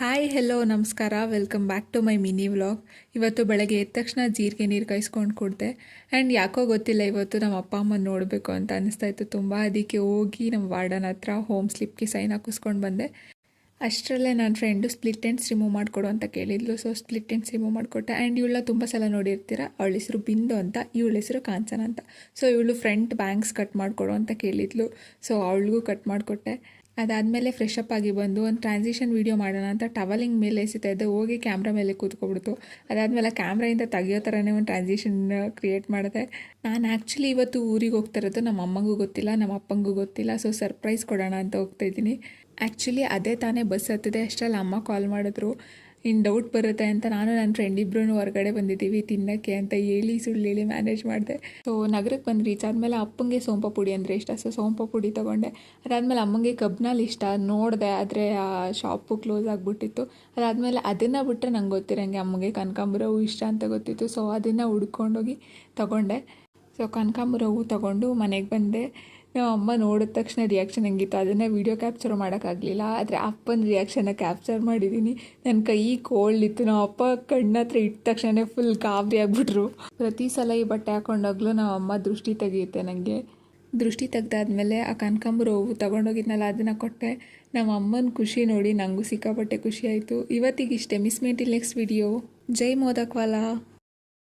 Hi hello ನಮಸ್ಕಾರ welcome back to my mini vlog. ಇವತ್ತು ಬೆಳಗ್ಗೆ ಎದ್ದ ತಕ್ಷಣ ಜೀರಿಗೆ ನೀರು ಕಾಯಿಸ್ಕೊಂಡು ಕುಡಿದೆ. ಆ್ಯಂಡ್ ಯಾಕೋ ಗೊತ್ತಿಲ್ಲ, ಇವತ್ತು ನಮ್ಮ ಅಪ್ಪ ಅಮ್ಮನ ನೋಡಬೇಕು ಅಂತ ಅನಿಸ್ತಾ ಇತ್ತು ತುಂಬ. ಅದಕ್ಕೆ ಹೋಗಿ ನಮ್ಮ ವಾರ್ಡನ್ ಹತ್ರ ಹೋಮ್ ಸ್ಲಿಪ್ಗೆ ಸೈನ್ ಹಾಕಿಸ್ಕೊಂಡು ಬಂದೆ. ಅಷ್ಟರಲ್ಲೇ ನನ್ನ ಫ್ರೆಂಡು ಸ್ಪ್ಲಿಟ್ ಎಂಡ್ಸ್ ರಿಮೂವ್ ಮಾಡಿಕೊಡು ಅಂತ ಕೇಳಿದ್ಲು. ಸೊ ಸ್ಪ್ಲಿಟ್ ಎಂಡ್ಸ್ ರಿಮೂವ್ ಮಾಡಿಕೊಟ್ಟೆ. ಆ್ಯಂಡ್ ಇವಳ ತುಂಬ ಸಲ ನೋಡಿರ್ತೀರ, ಅವಳ ಹೆಸರು ಬಿಂದು ಅಂತ, ಇವಳ ಹೆಸರು ಕಾಂಚನ ಅಂತ. ಸೊ ಇವಳು ಫ್ರಂಟ್ ಬ್ಯಾಂಗ್ಸ್ ಕಟ್ ಮಾಡಿಕೊಡು ಅಂತ ಕೇಳಿದ್ಲು. ಸೊ ಅವಳಿಗೂ ಕಟ್ ಮಾಡಿಕೊಟ್ಟೆ. ಅದಾದಮೇಲೆ ಫ್ರೆಶ್ ಅಪ್ ಆಗಿ ಬಂದು ಒಂದು ಟ್ರಾನ್ಸಿಷನ್ ವೀಡಿಯೋ ಮಾಡೋಣ ಅಂತ ಟವಲಿಂಗ್ ಮೇಲೆ ಎಸಿತಾ ಇದ್ದೆ. ಹೋಗಿ ಕ್ಯಾಮ್ರಾ ಮೇಲೆ ಕೂತ್ಕೊಬಿಡ್ತು. ಅದಾದಮೇಲೆ ಕ್ಯಾಮ್ರಾಯಿಂದ ತೆಗಿಯೋ ಥರನೇ ಒಂದು ಟ್ರಾನ್ಸಿಷನ್ ಕ್ರಿಯೇಟ್ ಮಾಡಿದೆ. ನಾನು ಆ್ಯಕ್ಚುಲಿ ಇವತ್ತು ಊರಿಗೆ ಹೋಗ್ತಾ ಇರೋದು ನಮ್ಮ ಅಮ್ಮಂಗೂ ಗೊತ್ತಿಲ್ಲ, ನಮ್ಮ ಅಪ್ಪಂಗೂ ಗೊತ್ತಿಲ್ಲ. ಸೊ ಸರ್ಪ್ರೈಸ್ ಕೊಡೋಣ ಅಂತ ಹೋಗ್ತಾಯಿದ್ದೀನಿ. ಆ್ಯಕ್ಚುಲಿ ಅದೇ ತಾನೇ ಬಸ್ ಹತ್ತಿದೆ. ಅಷ್ಟರಲ್ಲಿ ಅಮ್ಮ ಕಾಲ್ ಮಾಡಿದ್ರು, ಇನ್ನು ಡೌಟ್ ಬರುತ್ತೆ ಅಂತ. ನಾನು ನನ್ನ ಫ್ರೆಂಡ್ ಇಬ್ಬರೂ ಹೊರಗಡೆ ಬಂದಿದ್ದೀವಿ ತಿನ್ನೋಕ್ಕೆ ಅಂತ ಹೇಳಿ ಸುಳ್ಳು ಮ್ಯಾನೇಜ್ ಮಾಡಿದೆ. ಸೊ ನಗರಕ್ಕೆ ಬಂದು ರೀಚ್ ಆದಮೇಲೆ ಅಪ್ಪಂಗೆ ಸೋಂಪು ಪುಡಿ ಅಂದರೆ ಇಷ್ಟ. ಸೊ ಸೋಂಪು ಪುಡಿ ತೊಗೊಂಡೆ. ಅದಾದಮೇಲೆ ಅಮ್ಮಂಗೆ ಕಬ್ನಲ್ಲಿ ಇಷ್ಟ ನೋಡಿದೆ, ಆದರೆ ಆ ಶಾಪು ಕ್ಲೋಸ್ ಆಗಿಬಿಟ್ಟಿತ್ತು. ಅದಾದಮೇಲೆ ಅದನ್ನು ಬಿಟ್ಟರೆ ನಂಗೆ ಗೊತ್ತಿರೋಂಗೆ ಅಮ್ಮಗೆ ಕನಕಾಂಬರ ಹೂವು ಇಷ್ಟ ಅಂತ ಗೊತ್ತಿತ್ತು. ಸೊ ಅದನ್ನು ಹುಡ್ಕೊಂಡೋಗಿ ತೊಗೊಂಡೆ. ಸೊ ಕನಕಾಂಬರ ಹೂವು ತೊಗೊಂಡು ಮನೆಗೆ ಬಂದೆ. ನಮ್ಮ ಅಮ್ಮ ನೋಡಿದ ತಕ್ಷಣ ರಿಯಾಕ್ಷನ್ ಹೆಂಗಿತ್ತು ಅದನ್ನು ವೀಡಿಯೋ ಕ್ಯಾಪ್ಚರ್ ಮಾಡೋಕ್ಕಾಗಲಿಲ್ಲ. ಆದರೆ ಅಪ್ಪನ ರಿಯಾಕ್ಷನ್ನ ಕ್ಯಾಪ್ಚರ್ ಮಾಡಿದ್ದೀನಿ. ನನ್ನ ಕೈ ಕೋಲ್ಡ್ ಇತ್ತು. ನಮ್ಮ ಅಪ್ಪ ಕಣ್ಣತ್ರ ಇಟ್ಟ ತಕ್ಷಣ ಫುಲ್ ಗಾಬರಿ ಆಗಿಬಿಟ್ರು. ಪ್ರತಿ ಸಲ ಈ ಬಟ್ಟೆ ಹಾಕೊಂಡಾಗಲೂ ನಮ್ಮ ಅಮ್ಮ ದೃಷ್ಟಿ ತೆಗೆಯುತ್ತೆ ನನಗೆ. ದೃಷ್ಟಿ ತೆಗ್ದಾದ್ಮೇಲೆ ಆ ಕನಕಾಂಬರ ಹೂವು ತೊಗೊಂಡೋಗಿದ್ನಲ್ಲ ಅದನ್ನು ಕೊಟ್ಟೆ. ನಮ್ಮ ಅಮ್ಮನ ಖುಷಿ ನೋಡಿ ನನಗೂ ಸಿಕ್ಕಾಪಟ್ಟೆ ಖುಷಿ ಆಯಿತು. ಇವತ್ತಿಗಿಷ್ಟೇ. Miss me till next video. ಜೈ ಮೋದಕ್ವಾಲಾ.